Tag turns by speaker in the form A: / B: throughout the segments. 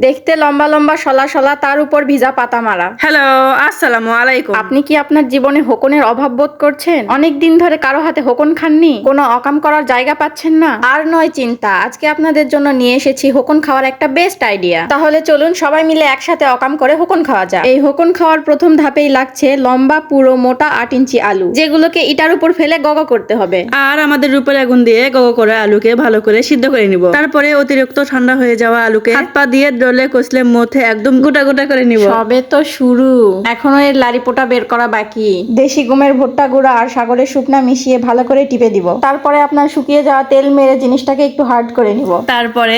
A: দেখতে লম্বা লম্বা শলা শলা, তার উপর ভিজা পাতা মারা।
B: হ্যালো, আসসালামু আলাইকুম।
A: আপনি কি আপনার জীবনে হোকনের অভাব বোধ করছেন? অনেক দিন ধরে কারো হাতে হোকন খাননি, কোনো অকাম করার জায়গা পাচ্ছেন না? আর নয় চিন্তা, আজকে আপনাদের জন্য নিয়ে এসেছি হোকন খাওয়ার একটা বেস্ট আইডিয়া। তাহলে চলুন সবাই মিলে একসাথে অকাম করে হোকন খাওয়া যাক। এই হোকন খাওয়ার প্রথম ধাপেই লাগছে লম্বা পুরো মোটা 8 ইঞ্চি আলু, যেগুলোকে ইটার উপর ফেলে গগ করতে হবে।
B: আর আমাদের রূপের আগুন দিয়ে গগ করে আলুকে ভালো করে সিদ্ধ করে নিব। তারপরে অতিরিক্ত ঠান্ডা হয়ে যাওয়া আলুকে হাত পা দিয়ে ডলে কষলে মধ্যে একদম গোটা গোটা করে নিব।
A: সবে তো শুরু, এখনো এর লারিপোটা বের করা বাকি। দেশি গমের ভুট্টা গুঁড়া আর সাগরের শুকনা মিশিয়ে ভালো করে টিপে দিব। তারপরে আপনার শুকিয়ে যাওয়া তেল মেরে জিনিসটাকে একটু হার্ড করে নিব।
B: তারপরে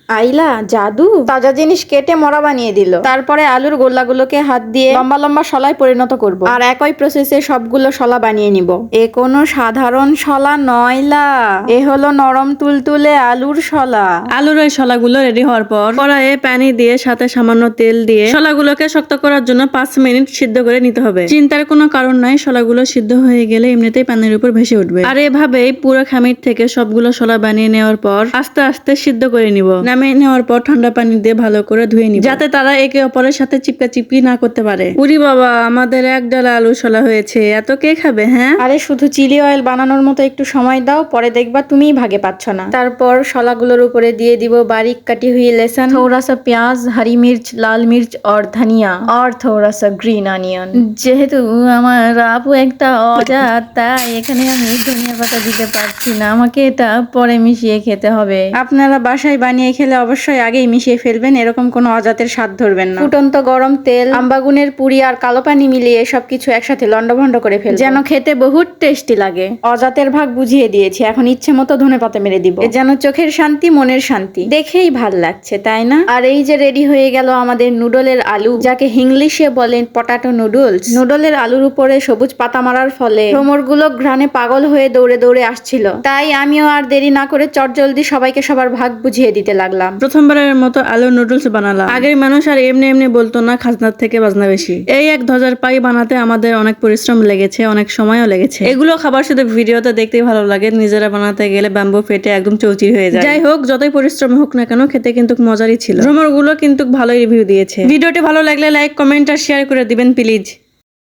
A: আইলা জাদু, তাজা জিনিস কেটে মরা বানিয়ে দিল। তারপরে আলুর গোল্লাগুলোকে হাত দিয়ে লম্বা লম্বা শলায় পরিণত করব, আর একই প্রসেসে সবগুলো শলা বানিয়ে নিব। এ কোনো সাধারণ শলা নয়লা, এ হলো নরম তুলতুলে আলুর শলা।
B: আলুর এই শলাগুলো রেডি হওয়ার পর কড়াইয়ে পানি দিয়ে সাথে সামান্য তেল দিয়ে শলাগুলোকে শক্ত করার জন্য 5 মিনিট সিদ্ধ করে নিতে হবে। চিন্তার কোনো কারণ নাই, শলাগুলো সিদ্ধ হয়ে গেলে এমনিতেই পানির উপর ভেসে উঠবে। আর এভাবেই পুরো খামির থেকে সবগুলো শলা বানিয়ে নেওয়ার পর আস্তে আস্তে সিদ্ধ করে নিব। নামিয়ে নেওয়ার পর ঠান্ডা পানি দিয়ে ভালো করে ধুয়ে নিব, যাতে তারা একে অপরের সাথে চিপকা চিপকি না করতে পারে। উরি বাবা, আমাদের এক ডালা আলু শলা হয়েছে, এত কে খাবে? হ্যাঁ,
A: আরে শুধু চিলি অয়েল বানানোর মতো একটু সময় দাও, পরে দেখবা তুমিই ভাগে পাচ্ছ না। তারপর শলাগুলোর উপরে দিয়ে দিব বারিক কাটি हुई लहसुन, थोड़ा सा प्याज, हरी मिर्च, लाल मिर्च और धनिया, और थोड़ा सा ग्रीन अनियन। যেহেতু আমার আপু একটা অজাত, তাই এখানে আমি ধনিয়া পাতা দিতে পারছি না, আমাকে এটা পরে মিশিয়ে খেতে হবে। আপনারা বাসায় বানিয়ে খেলে অবশ্যই আগেই মিশিয়ে ফেলবেন, এরকম কোনো অজাতের স্বাদ ধরবেন না। ফুটন্ত গরম তেল, আম্বাগুনের পুরি আর কালো পানি মিলিয়ে সবকিছু একসাথে লন্ডভন্ড করে ফেলবেন, যেন খেতে বহুত টেস্টি লাগে। অজাতের ভাগ বুঝিয়ে দিয়েছি, এখন ইচ্ছে মতো ধনেপাতা মেরে দিব। এ যেন চোখের শান্তি, মনের শান্তি। দেখেই ভাল লাগছে, তাই না? আর এই যে রেডি হয়ে গেল আমাদের নুডলের আলু, যাকে ইংলিশে বলেন পটাটো নুডলস। নুডলের আলুর উপরে সবুজ পাতা মারার ফলে ভ্রমরগুলো ঘ্রাণে পাগল হয়ে দৌড়ে দৌড়ে আসছিল, তাই আমিও আর দেরি না করে চটজলদি সবাইকে সবার ভাগ বুঝিয়ে দিতে লাগলাম।
B: প্রথমবারের মতো আলু নুডলস বানালাম। আগের মানুষ আর এমনি এমনি বলতো না খাজনার থেকে বাজনা বেশি। এই এক ধ্বজার পাই বানাতে আমাদের অনেক পরিশ্রম লেগেছে, অনেক সময়ও লেগেছে। এগুলো খাবার শুধু ভিডিওতে দেখতেই ভালো লাগে, নিজেরা বানাতে গেলে ব্যাম্বু ফেটে একদম চৌচির হয়ে যায়। যাই হোক, যতই পরিশ্রম হোক না কেন, খেতে কিন্তু মজারই ছিল। ভ্রমরগুলো কিন্তু ভালোই রিভিউ দিয়েছে। ভিডিওটি ভালো লাগলে লাইক, কমেন্ট আর শেয়ার করে দিবেন প্লিজ।